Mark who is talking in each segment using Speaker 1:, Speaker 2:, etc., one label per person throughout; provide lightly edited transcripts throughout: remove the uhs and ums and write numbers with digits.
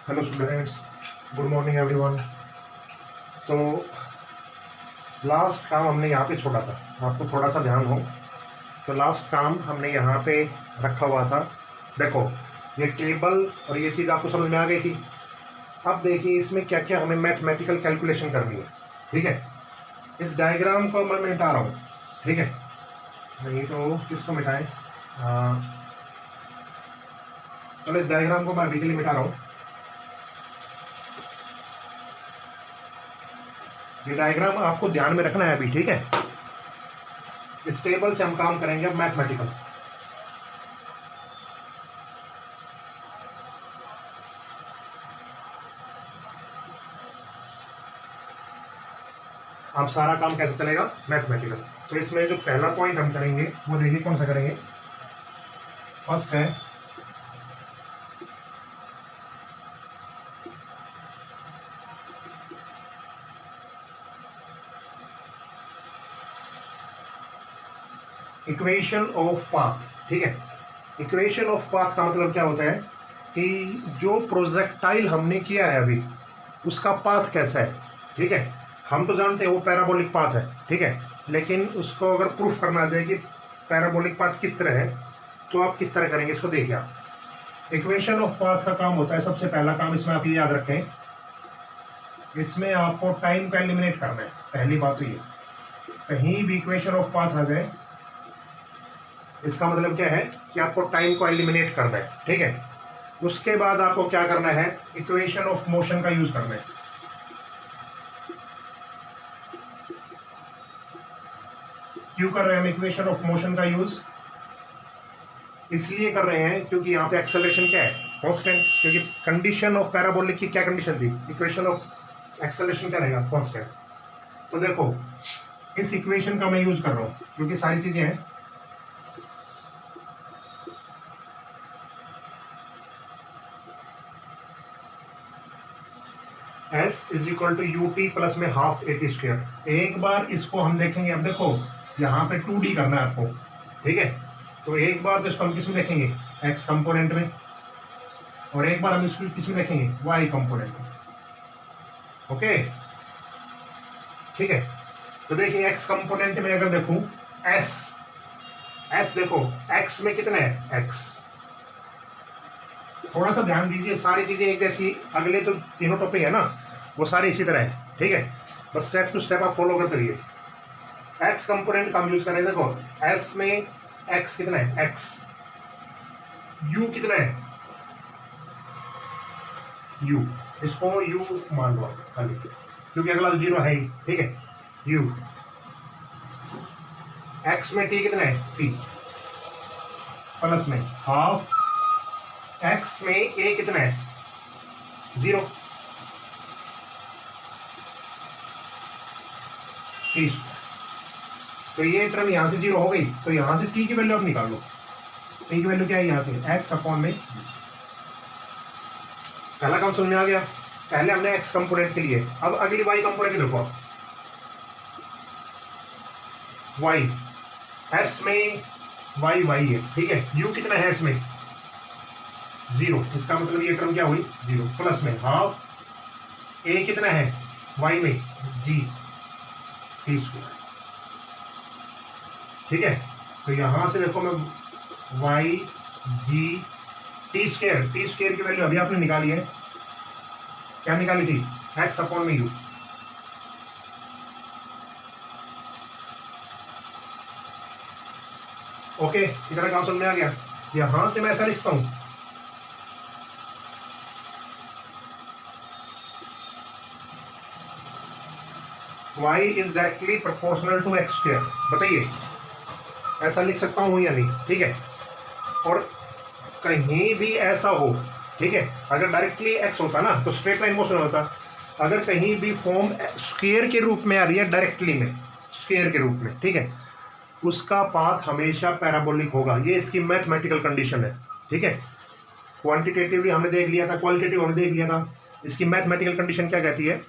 Speaker 1: Hello students, good morning everyone. तो last काम हमने यहाँ पे छोड़ा था, आपको थोड़ा सा ध्यान हो तो लास्ट काम हमने यहाँ पे रखा हुआ था। देखो, ये टेबल और ये चीज़ आपको समझ में आ गई थी। अब देखिए इसमें क्या क्या हमें मैथमेटिकल कैलकुलेशन करनी है। ठीक है, इस डायग्राम को मैं मिटा रहा हूँ। ठीक है, नहीं तो किसको मिटाएं? चलो इस डायग्राम को मैं अभी के लिए मिटा रहा हूँ। ये डायग्राम आपको ध्यान में रखना है अभी। ठीक है, इस टेबल से हम काम करेंगे अब मैथमेटिकल। अब सारा काम कैसे चलेगा? मैथमेटिकल। तो इसमें जो पहला पॉइंट हम करेंगे वो देखिए कौन सा करेंगे। फर्स्ट है इक्वेशन ऑफ पाथ। ठीक है, इक्वेशन ऑफ पाथ का मतलब क्या होता है कि जो प्रोजेक्टाइल हमने किया है अभी उसका पाथ कैसा है। ठीक है, हम तो जानते हैं वो पैराबोलिक पाथ है। ठीक है, लेकिन उसको अगर प्रूफ करना आ जाए कि पैराबोलिक पाथ किस तरह है तो आप किस तरह करेंगे इसको देखिए। आप इक्वेशन ऑफ पाथ का काम होता है, सबसे पहला काम इसमें आप ये याद रखें, इसमें आपको टाइम का एलिमिनेट करना है। पहली बात तो ये, कहीं भी इक्वेशन ऑफ पाथ आ जाए इसका मतलब क्या है कि आपको टाइम को एलिमिनेट करना है। ठीक है, उसके बाद आपको क्या करना है, इक्वेशन ऑफ मोशन का यूज करना है। क्यों कर रहे हैं हम इक्वेशन ऑफ मोशन का यूज? इसलिए कर रहे हैं क्योंकि यहाँ पे एक्सेलरेशन क्या है, कांस्टेंट। क्योंकि कंडीशन ऑफ पैराबोलिक की क्या कंडीशन थी, इक्वेशन ऑफ एक्सेलरेशन क्या रहेगा, कांस्टेंट। तो देखो इस इक्वेशन का मैं यूज कर रहा हूँ क्योंकि सारी चीजें हैं। S is equal to U T plus में हाफ ए टी स्क्वायर। एक बार इसको हम देखेंगे। अब देखो यहाँ पे 2D करना है आपको। ठीक है, तो एक बार तो इसको हम किस में देखेंगे, x कंपोनेंट में, और एक बार हम इसको किस में देखेंगे, y कंपोनेंट में। ओके, ठीक है, तो देखिए x कंपोनेंट में अगर देखूं s देखो x में कितना है, x। थोड़ा सा ध्यान दीजिए, सारी चीजें एक जैसी, अगले तो तीनों टॉपिक है ना वो सारे इसी तरह है। ठीक है, बस स्टेप टू स्टेप आप फॉलो करते रहिए। एक्स कंपोनेंट का हम यूज करें। देखो एस में एक्स कितना है, एक्स। यू कितना है, यू। इसको यू मान लो खाली, क्योंकि अगला तो जीरो है ही। ठीक है, यू। एक्स में टी कितना है, टी प्लस में हाफ। एक्स में ए कितना है, जीरो। टी, तो ये टर्म यहां से जीरो हो गई, तो यहां से टी की वैल्यू आप निकाल लो। टी की वैल्यू क्या है, यहां से एक्स अपॉन में। पहला काम समझ में आ गया। पहले हमने एक्स कंपोनेंट के लिए, अब अगली वाई कंपोनेंट देखो। वाई, एस में वाई वाई है। ठीक है, यू कितना है एस में, जीरो। इसका मतलब ये टर्म क्या हुई, जीरो प्लस में हाफ। ए कितना है वाई में, जी टी स्क्वायर। ठीक है, तो यहां से देखो मैं y g t square, t square की वैल्यू अभी आपने निकाली है, क्या निकाली थी, एक्स अपॉन में यू। ओके, इतना काम समझ में आ गया। यहां से मैं ऐसा लिखता हूं, y is directly proportional to x square. बताइए ऐसा लिख सकता हूं या नहीं? ठीक है, और कहीं भी ऐसा हो, ठीक है, अगर डायरेक्टली एक्स होता ना तो स्ट्रेट लाइन मोशन होता। अगर कहीं भी फॉर्म स्क्वायर के रूप में आ रही है, डायरेक्टली में स्क्वायर के रूप में, ठीक है, उसका पाथ हमेशा पैराबोलिक होगा। ये इसकी मैथमेटिकल कंडीशन है। ठीक है, क्वांटिटेटिवली हमने देख लिया था, क्वालिटेटिव हमने देख लिया था। इसकी मैथमेटिकल कंडीशन क्या कहती है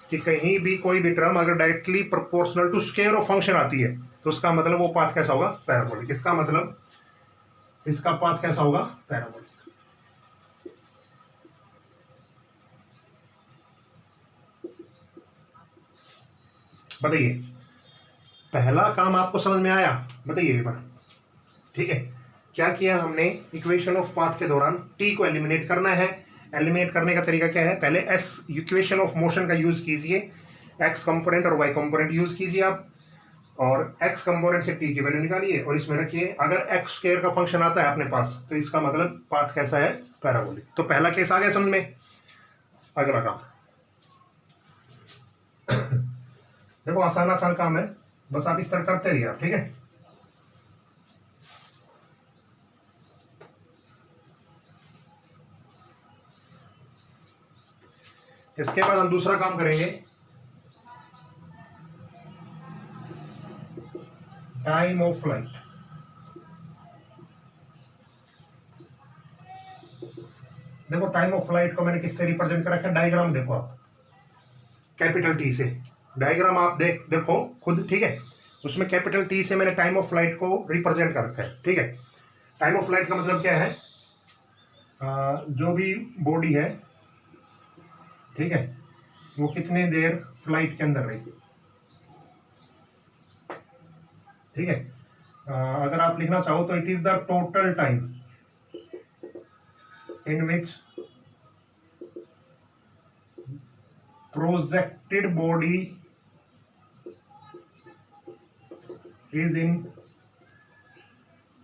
Speaker 1: कि कहीं भी कोई भी टर्म अगर directly proportional to square of function आती है तो उसका मतलब वो पाथ कैसा होगा, पैराबोलिक। इसका मतलब इसका पाथ कैसा होगा, पैराबोलिक। बताइए, पहला काम आपको समझ में आया? बताइए एक बार। ठीक है, क्या किया हमने? इक्वेशन ऑफ पाथ के दौरान टी को एलिमिनेट करना है। एलिमिनेट करने का तरीका क्या है? पहले एस इक्वेशन ऑफ मोशन का यूज कीजिए, एक्स कंपोनेंट और वाई कंपोनेंट यूज कीजिए आप, और एक्स कंपोनेंट से टी की वैल्यू निकालिए और इसमें रखिए। अगर एक्स स्क्वायर का फंक्शन आता है अपने पास तो इसका मतलब पाथ कैसा है? पैराबोलिक। तो पहला केस आ गया समझ में। अगला काम देखो, आसान आसान काम है, बस आप इस तरह करते रहिए आप। ठीक है, इसके बाद हम दूसरा काम करेंगे, टाइम ऑफ फ्लाइट। देखो, टाइम ऑफ फ्लाइट को मैंने किससे रिप्रेजेंट कर रखा है? डायग्राम देखो आप, कैपिटल टी से। डायग्राम आप देखो खुद। ठीक है, उसमें कैपिटल टी से मैंने टाइम ऑफ फ्लाइट को रिप्रेजेंट कर रखा है। ठीक है, टाइम ऑफ फ्लाइट का मतलब क्या है? जो भी बॉडी है, ठीक है, वो कितने देर फ्लाइट के अंदर रही। ठीक है, अगर आप लिखना चाहो तो it is the total time in which projected body is in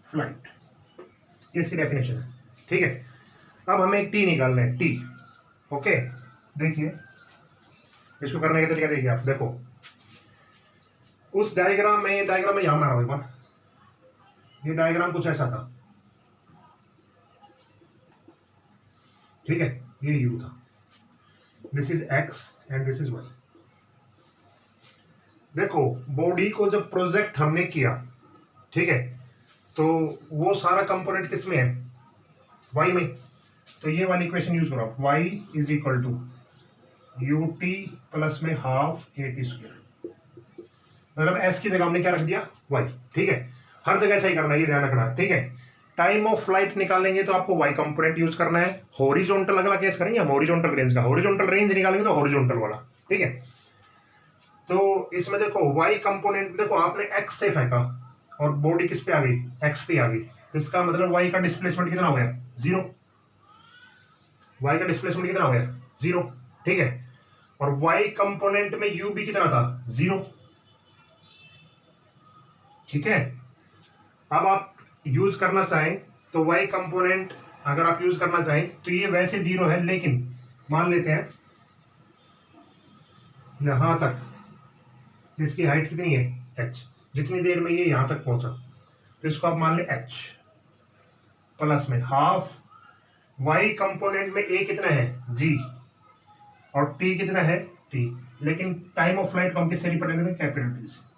Speaker 1: flight, इसकी डेफिनेशन है। ठीक है, अब हमें टी निकालना है, टी। ओके, देखिए इसको करने का तरीका देखिए आप। देखो, उस डायग्राम में यहां बना रहा हूं एक बार। ये डायग्राम कुछ ऐसा था। ठीक है, ये यू था, this is x and this is y. देखो, बॉडी को जब प्रोजेक्ट हमने किया, ठीक है, तो वो सारा कंपोनेंट किस में है? वाई में। तो ये वाली इक्वेशन यूज करो, y is equal to U T plus में हाफ ए टी स्क्वायर। मतलब एस की जगह हमने क्या रख दिया? वाई। ठीक है, हर जगह ऐसा ही करना है, ये ध्यान रखना। ठीक है, टाइम ऑफ फ्लाइट निकालेंगे तो आपको वाई कंपोनेंट यूज करना है। हॉरिजॉन्टल अगला केस करेंगे हम, हॉरिजॉन्टल रेंज का। हॉरिजॉन्टल रेंज निकालेंगे तो हॉरिजॉन्टल वाला। ठीक है, तो इसमें देखो वाई कंपोनेंट, देखो आपने एक्स से फेंका और बॉडी किस पे आ गई? एक्स पे आ गई। तो इसका मतलब वाई का डिस्प्लेसमेंट कितना हो गया? 0। वाई का डिस्प्लेसमेंट कितना हो गया? 0। ठीक है, और वाई कंपोनेंट में यू भी कितना था? 0। ठीक है, अब आप यूज करना चाहें तो वाई कंपोनेंट अगर आप यूज करना चाहें तो ये वैसे 0 है, लेकिन मान लेते हैं यहां तक इसकी हाइट कितनी है? h। जितनी देर में ये यहां तक पहुंचा तो इसको आप मान ले h प्लस में हाफ। वाई कंपोनेंट में a कितना है? g, और t कितना है? t। लेकिन टाइम ऑफ फ्लाइट को हम किससे रिप्रेजेंट करेंगे? कैपिटल टी से।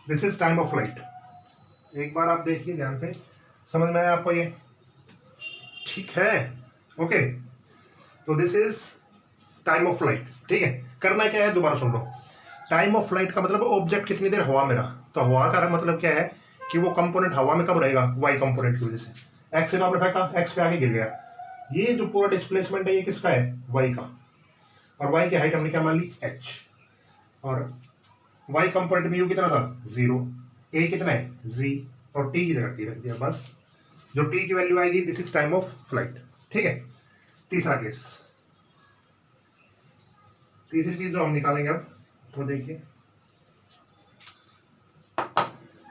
Speaker 1: This is time of flight. एक बार आप देखिए ध्यान से, समझ में आया आपको ये? ठीक है, ओके। तो this is time of flight. ठीक है, करना क्या है दोबारा सुन लो। टाइम ऑफ फ्लाइट का मतलब ऑब्जेक्ट कितनी देर हवा में रहा। तो हवा का मतलब क्या है कि वो कंपोनेंट हवा में कब रहेगा? वाई कंपोनेंट की वजह से। एक्स से आपने फेंका, एक्स पे आके गिर गया। ये जो पूरा डिस्प्लेसमेंट है ये किसका है? वाई का। और वाई की हाइट हमने क्या मान ली? एच। और वाई कंपोनेंट में यू कितना था? 0। ए कितना है? जी। और टी की जगह टी रख दिया, बस। जो टी की वैल्यू आएगी, this is time of flight. ठीक है, तीसरा केस, तीसरी चीज जो हम निकालेंगे अब वो देखिए,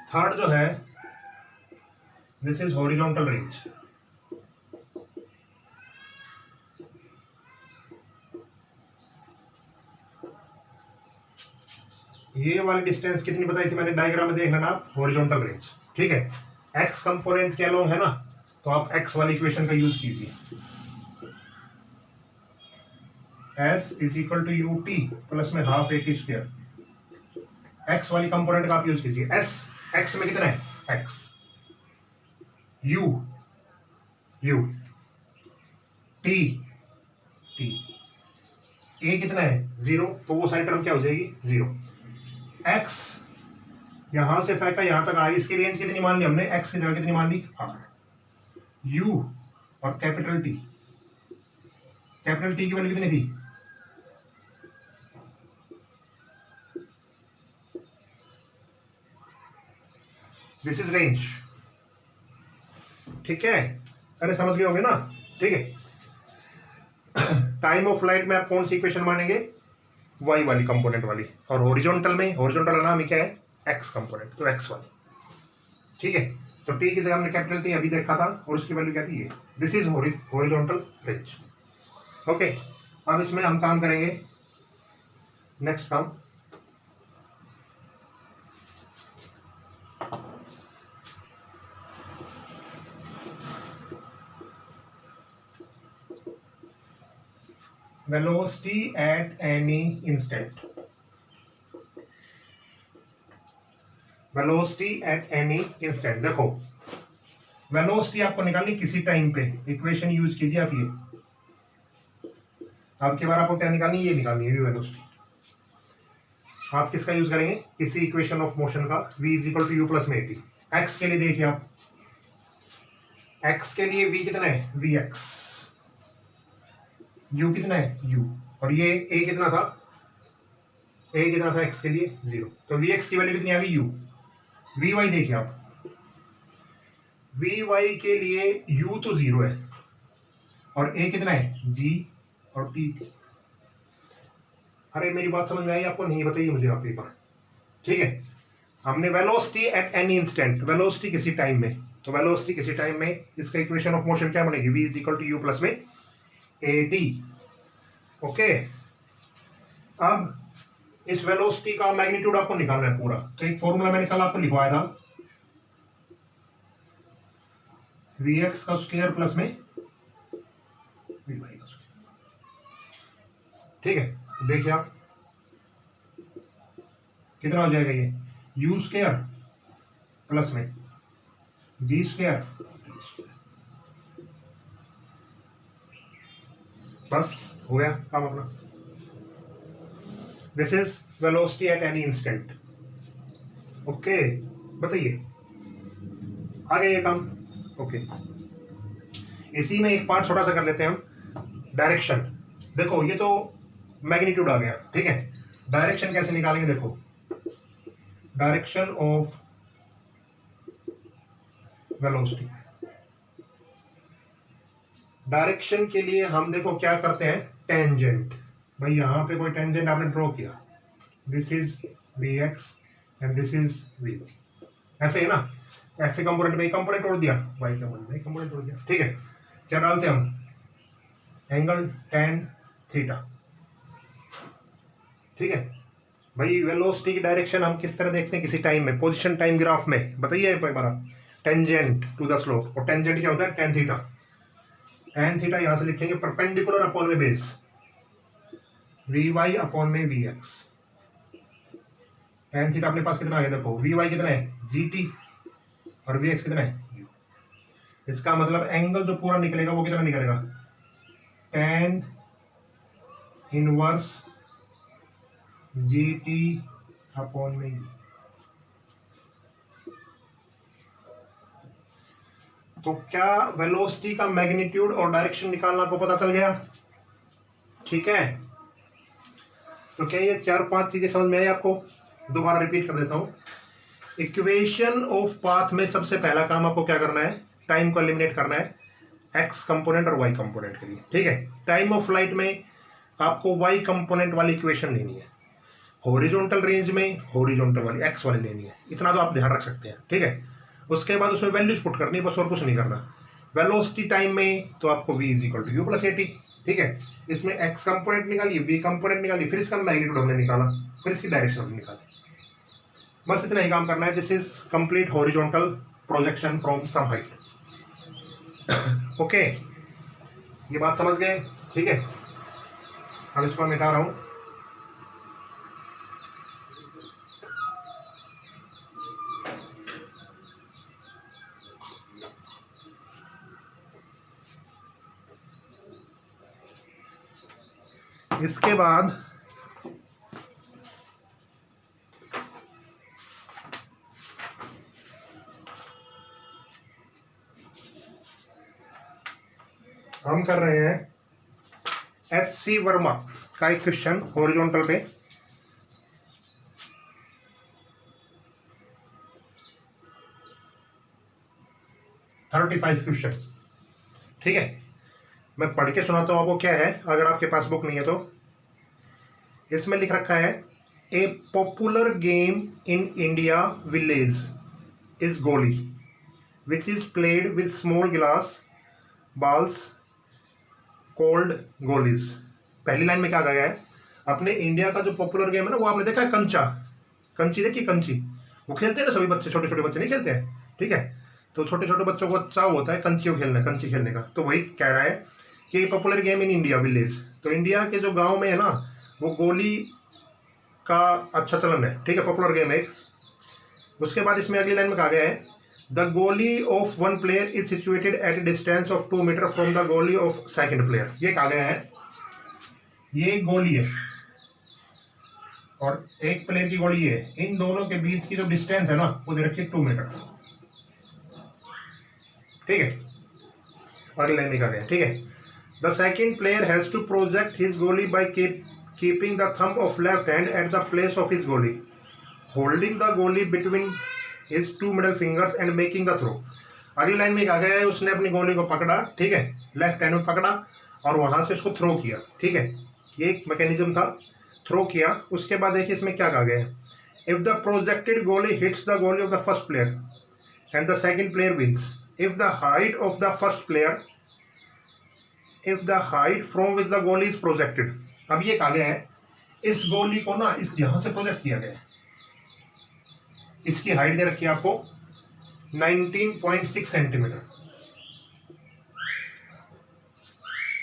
Speaker 1: थर्ड जो है, दिस इज हॉरिजॉन्टल रेंज। ये वाली डिस्टेंस कितनी बताई थी मैंने? डायग्राम में देख लेना आप, हॉरिजॉन्टल रेंज। ठीक है, एक्स कंपोनेंट के अलोंग है ना, तो आप एक्स वाली इक्वेशन का यूज कीजिए। S is equal to U T plus में half A T square. X वाली कंपोनेंट का आप यूज कीजिए। एस, एक्स में कितना है? X. U, U, T, T, A कितना है? 0। तो वो सारी टर्म क्या हो जाएगी? 0। एक्स यहां से फेंका यहां तक आई, इसकी रेंज कितनी मान ली हमने, एक्स की जगह कितनी मान ली, आर। यू और कैपिटल टी की वैल्यू कितनी थी, दिस इज रेंज। ठीक है, अरे समझ गए होंगे ना। ठीक है, टाइम ऑफ फ्लाइट में आप कौन सी इक्वेशन मानेंगे, वाई वाली कंपोनेंट वाली, और हॉरिजॉन्टल में, हॉरिजॉन्टल का नाम ही क्या है, एक्स कंपोनेंट, तो एक्स वाली। ठीक है, तो टी की जगह हमने कैपिटल टी अभी देखा था और उसकी वैल्यू क्या थी, ये, this is horizontal range. Okay, अब इसमें हम काम करेंगे, नेक्स्ट काम, velocity at any instant, velocity at any instant. देखो वेलोसिटी आपको निकालनी किसी टाइम पे, इक्वेशन यूज कीजिए आप, ये आपके बार आपको क्या निकालनी, ये निकालनी है वेलोसिटी। आप किसका यूज करेंगे, किसी इक्वेशन ऑफ मोशन का, v is equal to u plus में एटी। एक्स के लिए देखिए आप, एक्स के लिए v कितना है, वी एक्स, u कितना है, u, और ये a कितना था, a कितना था x के लिए, 0। तो vx की वैल्यू कितनी आ गई, u। vy देखिए आप, vy के लिए u तो 0 है और a कितना है, g और t। अरे मेरी बात समझ में आई आपको, नहीं बताइए मुझे आप एक बार। ठीक है, हमने velocity at any instant, velocity किसी टाइम में, तो वेलोसिटी किसी टाइम में, इसका इक्वेशन ऑफ मोशन क्या बनेगी, v is equal to u plus में ए टी। ओके, अब इस वेलोसिटी का मैग्नीट्यूड आपको निकालना है पूरा, तो एक फॉर्मूला मैंने कल आपको लिखवाया था, वी एक्स का स्क्वायर प्लस में वी वाई का स्क्वायर। ठीक है, देखिए आप कितना हो जाएगा, ये यू स्क्वायर प्लस में जी स्क्वायर, बस हो गया काम अपना। This is velocity at any instant. Okay, बताइए आ गया ये काम। ओके, इसी में एक पार्ट छोटा सा कर लेते हैं हम, डायरेक्शन। देखो ये तो मैग्नीट्यूड आ गया, ठीक है, डायरेक्शन कैसे निकालेंगे, देखो डायरेक्शन ऑफ वेलोसिटी, डायरेक्शन के लिए हम देखो क्या करते हैं, टेंजेंट। भाई यहां पे कोई टेंजेंट आपने ड्रॉ किया, this is v x and this is v, ऐसे है ना, ऐसे कंपोनेंट में कंपोनेंट तोड़ दिया, वाई कंपोनेंट में कंपोनेंट तोड़ दिया। ठीक है, क्या डालते हैं हम, एंगल टेन थीटा। ठीक है भाई, वेलोसिटी की डायरेक्शन हम किस तरह देखते हैं, किसी टाइम में, पोजीशन टाइम ग्राफ में, बताइए एक बार, टेंजेंट टू द स्लोप, और टेंजेंट क्या होता है, टेन थीटा। टेन थीटा यहां से लिखेंगे परपेंडिकुलर अपॉन में बेस, वी वाई अपॉन में वी एक्स। टेन थीटा अपने पास कितना आ गया, देखो वी वाई कितना है, जी टी, और वी एक्स कितना है, यू। इसका मतलब एंगल जो पूरा निकलेगा वो कितना निकलेगा, tan inverse G T upon में यू। तो क्या वेलोसिटी का मैग्नीट्यूड और डायरेक्शन निकालना आपको पता चल गया। ठीक है, तो क्या ये चार पांच चीजें समझ में आई आपको, दोबारा रिपीट कर देता हूं। इक्वेशन ऑफ पाथ में सबसे पहला काम आपको क्या करना है, टाइम को एलिमिनेट करना है, एक्स कंपोनेंट और वाई कंपोनेंट के लिए। ठीक है, टाइम ऑफ फ्लाइट में आपको वाई कंपोनेंट वाली इक्वेशन लेनी है, हॉरिजॉन्टल रेंज में हॉरिजॉन्टल वाली एक्स वाली लेनी है, इतना तो आप ध्यान रख सकते हैं। ठीक है, उसके बाद उसमें वैल्यूज पुट करनी है, बस और कुछ नहीं करना। वेलोसिटी टाइम में तो आपको v is equal to u plus a t. ठीक है, इसमें x कंपोनेंट निकालिए, v कंपोनेंट निकालिए, फिर इसका मैग्नीट्यूड हमने निकाला, फिर इसकी डायरेक्शन हमने निकाली, बस इतना ही काम करना है। This is complete horizontal projection from some height. Okay, ये बात समझ गए। ठीक है, अब इसको मिटा रहा हूं। इसके बाद हम कर रहे हैं FC वर्मा का एक क्वेश्चन हॉरिजॉन्टल पे। क्वेश्चन, ठीक है। मैं पढ़ के सुनाता हूँ आपको क्या है, अगर आपके पास बुक नहीं है तो। इसमें लिख रखा है a popular game in India village is goli which is played with small glass balls called golis. पहली लाइन में क्या कहा गया है, अपने इंडिया का जो पॉपुलर गेम है ना वो आपने देखा है कंचा, कंची देखिए कंची, वो खेलते हैं ना सभी बच्चे, छोटे छोटे बच्चे नहीं खेलते हैं, ठीक है। तो छोटे छोटे बच्चों को चाव होता है कंचियों खेलने, कंची खेलने का। तो वही कह रहा है कि popular game in India village, तो इंडिया के जो गांव में है ना वो गोली का अच्छा चलन है, ठीक है, पॉपुलर गेम है एक। उसके बाद इसमें अगली लाइन में कहा गया है the goalie of one player is situated at a distance of 2 metre from the goalie of second player. ये कहा गया है ये गोली है और एक प्लेयर की गोली है, इन दोनों के बीच की जो डिस्टेंस है ना वो दे रखी है 2 मीटर, ठीक है। अगली लाइन में कहा गया, ठीक है, the second player has to project his goli by keeping the thumb of left hand at the place of his goli, holding the goli between his 2 middle fingers and making the throw. अगली line में कहा गया है उसने अपनी गोली को पकड़ा, ठीक है, लेफ्ट हैंड में पकड़ा और वहां से उसको थ्रो किया, ठीक है। ये एक मैकेनिज्म था, थ्रो किया। उसके बाद देखिए इसमें क्या कहा गया है, if the projected goalie hits the goalie of the first player and the second player wins, if the height of the first player, if the height from which the goalie is projected. अब ये कहा गया है इस गोली को ना इस यहां से प्रोजेक्ट किया गया है, इसकी हाइट दे रखी है आपको 19.6 सेंटीमीटर।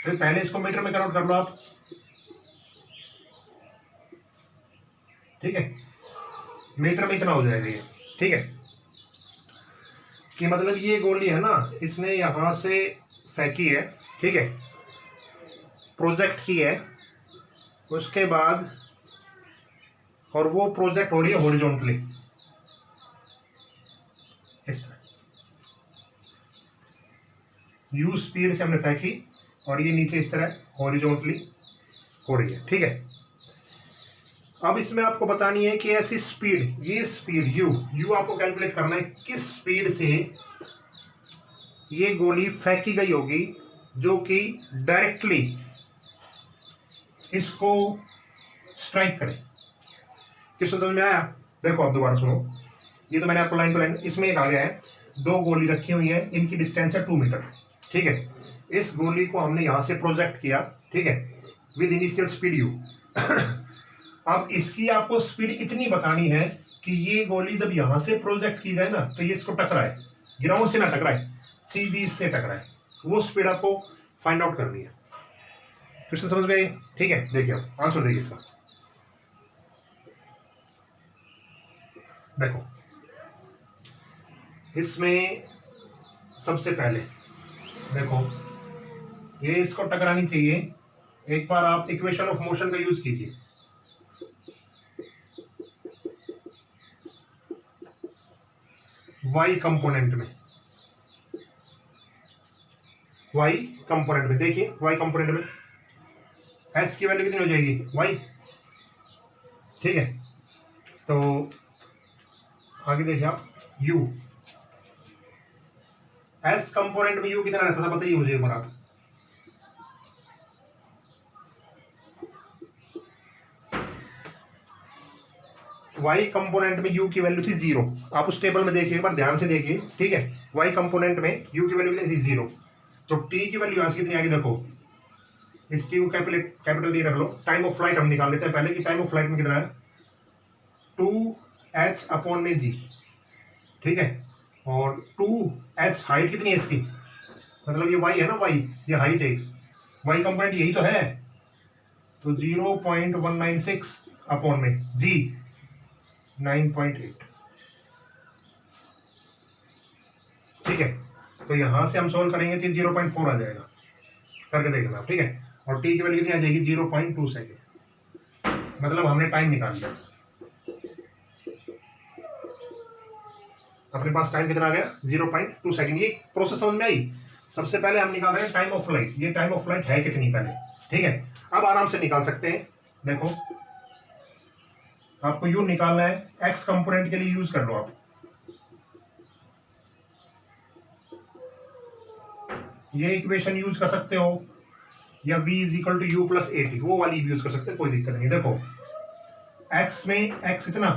Speaker 1: फिर पहले इसको मीटर में कन्वर्ट कर लो आप, ठीक है, मीटर में इतना हो जाएगा ये, ठीक है। कि मतलब ये गोली है ना इसने यहां से फेंकी है, ठीक है, प्रोजेक्ट की है, उसके बाद और वो प्रोजेक्ट हो रही है हॉरिजॉन्टली इस तरह, यू स्पीड से हमने फेंकी और ये नीचे इस तरह हॉरिजॉन्टली हो रही है, ठीक है। अब इसमें आपको बतानी है कि ऐसी स्पीड, ये स्पीड यू आपको कैलकुलेट करना है किस स्पीड से ये गोली फेंकी गई होगी जो कि डायरेक्टली इसको स्ट्राइक करे। किस समझ में आया? देखो आप दोबारा सुनो, ये तो मैंने आपको लाइन टू लाइन, इसमें एक आ गया है 2 गोली रखी हुई है, इनकी डिस्टेंस है 2 मीटर, ठीक है। इस गोली को हमने यहां से प्रोजेक्ट किया, ठीक है, विद इनिशियल स्पीड यू। अब इसकी आपको स्पीड इतनी बतानी है कि ये गोली जब यहां से प्रोजेक्ट की जाए ना तो ये इसको टकराए, ग्राउंड से ना टकराए, सीधी इससे टकराए, वो स्पीड आपको फाइंड आउट करनी है। क्वेश्चन समझ गए? ठीक है, देखिए आप आंसर देखिए इसका। देखो इसमें सबसे पहले देखो ये इसको टकरानी चाहिए, एक बार आप इक्वेशन ऑफ मोशन का यूज कीजिए। y कंपोनेंट में, y कंपोनेंट में देखिए, y कंपोनेंट में s की वैल्यू कितनी हो जाएगी y, ठीक है। तो आगे देखिए आप u, s कंपोनेंट में u कितना रहता था बताइए मुझे एक बार आप। y कंपोनेंट में u की वैल्यू थी 0, आप उस टेबल में देखिए एक बार ध्यान से देखिए, ठीक है। y कंपोनेंट में u की वैल्यू कितनी थी 0, तो t की वैल्यू यहां से कितनी आ गई देखो, इस t को कैपिटल डी रख लो। टाइम ऑफ फ्लाइट हम निकाल लेते हैं पहले कि टाइम ऑफ फ्लाइट में कितना है, 2h अपॉन में g, ठीक है। और 2h हाइट कितनी है इसकी, मतलब ये y है ना, y ये हाइट है, y कंपोनेंट यही तो है, तो 0.196 अपॉन में g 9.8, ठीक है। तो यहां से हम सोल्व करेंगे तो 0.4 आ जाएगा, करके देखना आप, ठीक है। और t की वैल्यू कितनी आ जाएगी 0.2 सेकेंड, मतलब हमने टाइम निकाल लिया। अपने पास टाइम कितना आ गया 0.2 सेकेंड। ये प्रोसेस समझ में आई? सबसे पहले हम निकाल रहे हैं टाइम ऑफ फ्लाइट, ये टाइम ऑफ फ्लाइट है कितनी पहले, ठीक है। अब आराम से निकाल सकते हैं, देखो आपको यू निकालना है, एक्स कंपोनेंट के लिए यूज कर लो आप, ये इक्वेशन यूज कर सकते हो, या v is equal to u plus a t, वो वाली यूज कर सकते हैं, कोई दिक्कत नहीं। देखो x में x इतना,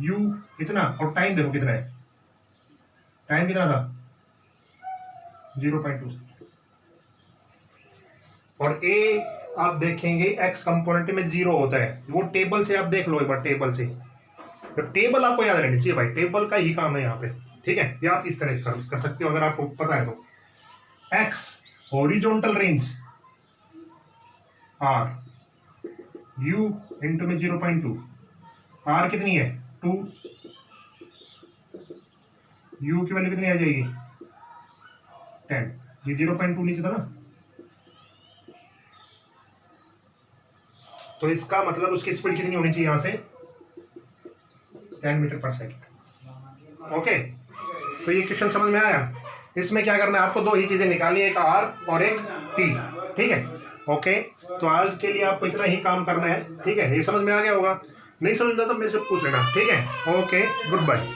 Speaker 1: u इतना, और टाइम देखो कितना है, टाइम कितना था 0.2, और a आप देखेंगे x कंपोनेंट में 0 होता है, वो टेबल से आप देख लो एक बार, टेबल से, तो टेबल आपको याद रहनी चाहिए भाई, टेबल का ही काम है यहाँ पे, ठीक है। या आप इस तरह कर सकते हो अगर आपको पता है तो, x horizontal range r, u into में 0.2, r कितनी है 2, u की वैल्यू कितनी आ जाएगी 10, ये 0.2 नीचे था ना, तो इसका मतलब उसकी स्पीड कितनी होनी चाहिए यहां से 10 मीटर पर सेकंड। ओके, तो ये क्वेश्चन समझ में आया। इसमें क्या करना है आपको, दो ही चीजें निकालनी है, एक r और एक t, ठीक है। ओके, तो आज के लिए आपको इतना ही काम करना है, ठीक है। ये समझ में आ गया होगा, नहीं समझ में तो मेरे से पूछ लेना, ठीक है। Okay, good bye.